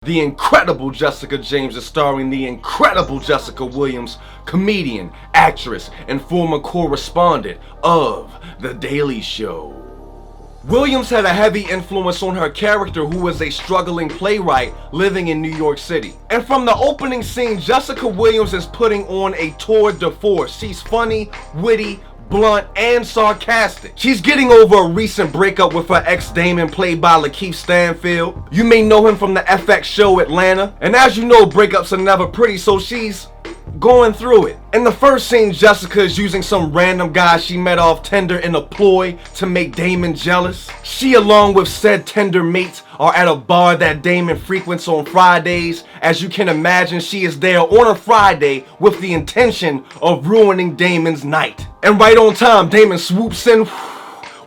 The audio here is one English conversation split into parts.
The incredible Jessica James is starring the incredible Jessica Williams, comedian, actress, and former correspondent of The Daily Show. Williams had a heavy influence on her character, who is a struggling playwright living in New York City. And from the opening scene, Jessica Williams is putting on a tour de force. She's funny, witty, blunt, and sarcastic. She's getting over a recent breakup with her ex Damon, played by Lakeith Stanfield. You may know him from the FX show Atlanta. And as you know, breakups are never pretty, so she's going through it. In the first scene, Jessica is using some random guy she met off Tinder in a ploy to make Damon jealous. She, along with said Tinder mates, are at a bar that Damon frequents on Fridays. As you can imagine, she is there on a Friday with the intention of ruining Damon's night. And right on time, Damon swoops in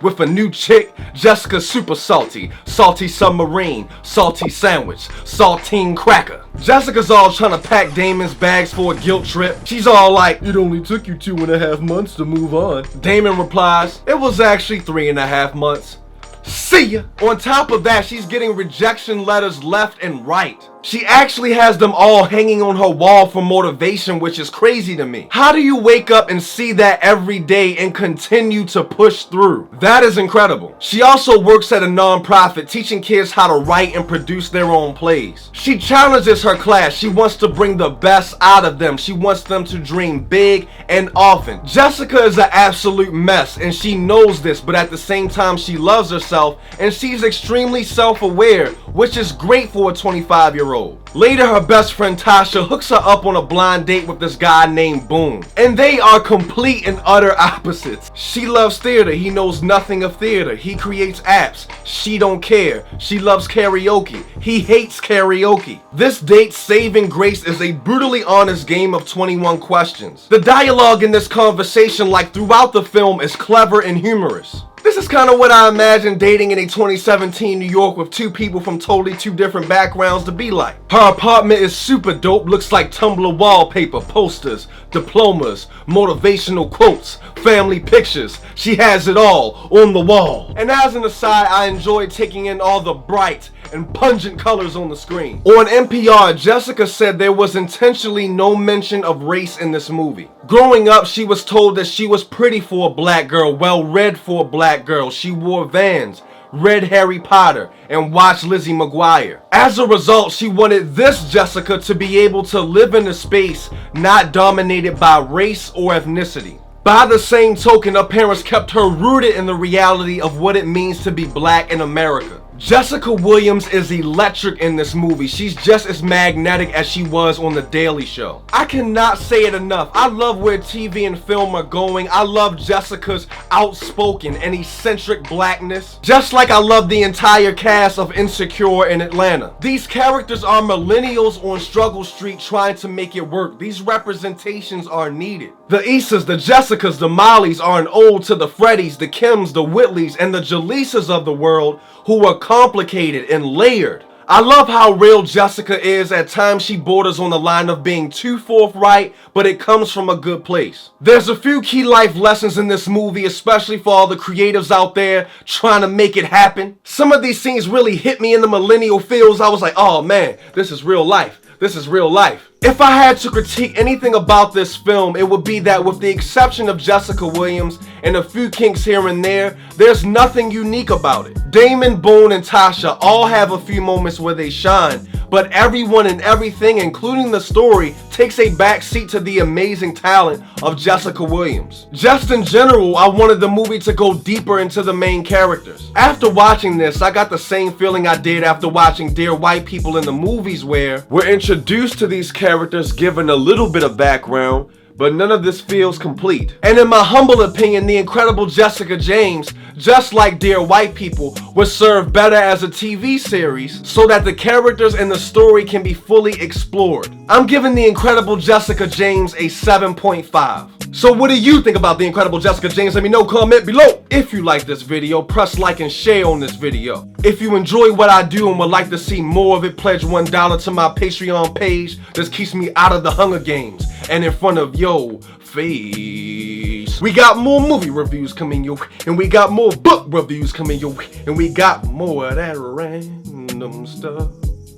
with a new chick. Jessica's super salty. Salty submarine, salty sandwich, saltine cracker. Jessica's all trying to pack Damon's bags for a guilt trip. She's all like, "It only took you 2.5 months to move on." Damon replies, "It was actually 3.5 months. See ya." On top of that, she's getting rejection letters left and right. She actually has them all hanging on her wall for motivation, which is crazy to me. How do you wake up and see that every day and continue to push through? That is incredible. She also works at a non-profit teaching kids how to write and produce their own plays. She challenges her class. She wants to bring the best out of them. She wants them to dream big and often. Jessica is an absolute mess, and she knows this, but at the same time, she loves herself, and she's extremely self-aware, which is great for a 25-year-old. Later, her best friend Tasha hooks her up on a blind date with this guy named Boone, and they are complete and utter opposites. She loves theater. He knows nothing of theater. He creates apps. She don't care. She loves karaoke. He hates karaoke. This date's saving grace is a brutally honest game of 21 questions. The dialogue in this conversation, like throughout the film, is clever and humorous. This is kind of what I imagine dating in a 2017 New York with two people from totally two different backgrounds to be like. Her apartment is super dope, looks like Tumblr wallpaper, posters, diplomas, motivational quotes, family pictures. She has it all on the wall. And as an aside, I enjoy taking in all the bright and pungent colors on the screen. On NPR, Jessica said there was intentionally no mention of race in this movie. Growing up, she was told that she was pretty for a black girl, well read for a black girl. She wore Vans, read Harry Potter, and watched Lizzie McGuire. As a result, she wanted this Jessica to be able to live in a space not dominated by race or ethnicity. By the same token, her parents kept her rooted in the reality of what it means to be black in America. Jessica Williams is electric in this movie. She's just as magnetic as she was on The Daily Show. I cannot say it enough. I love where TV and film are going. I love Jessica's outspoken and eccentric blackness, just like I love the entire cast of Insecure in Atlanta. These characters are millennials on struggle street trying to make it work. These representations are needed. The Issas, the Jessicas, the Mollys are an ode to the Freddys, the Kims, the Whitleys, and the Jaleesas of the world, who are complicated and layered. I love how real Jessica is. At times she borders on the line of being too forthright, but it comes from a good place. There's a few key life lessons in this movie, especially for all the creatives out there trying to make it happen. Some of these scenes really hit me in the millennial feels. I was like, oh man, this is real life. This is real life. If I had to critique anything about this film, it would be that with the exception of Jessica Williams and a few kinks here and there, there's nothing unique about it. Damon, Boone, and Tasha all have a few moments where they shine, but everyone and everything, including the story, takes a backseat to the amazing talent of Jessica Williams. Just in general, I wanted the movie to go deeper into the main characters. After watching this, I got the same feeling I did after watching Dear White People in the movies, where we're introduced to these characters, given a little bit of background, but none of this feels complete. And in my humble opinion, the incredible Jessica James, just like Dear White People, was served better as a TV series so that the characters and the story can be fully explored. I'm giving the incredible Jessica James a 7.5. So what do you think about the incredible Jessica James? Let me know, comment below. If you like this video, press like and share on this video. If you enjoy what I do and would like to see more of it, pledge $1 to my Patreon page. This keeps me out of the Hunger Games and in front of your face. We got more movie reviews coming your way, and we got more book reviews coming your way, and we got more of that random stuff.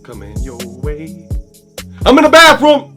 coming your way. I'm in the bathroom.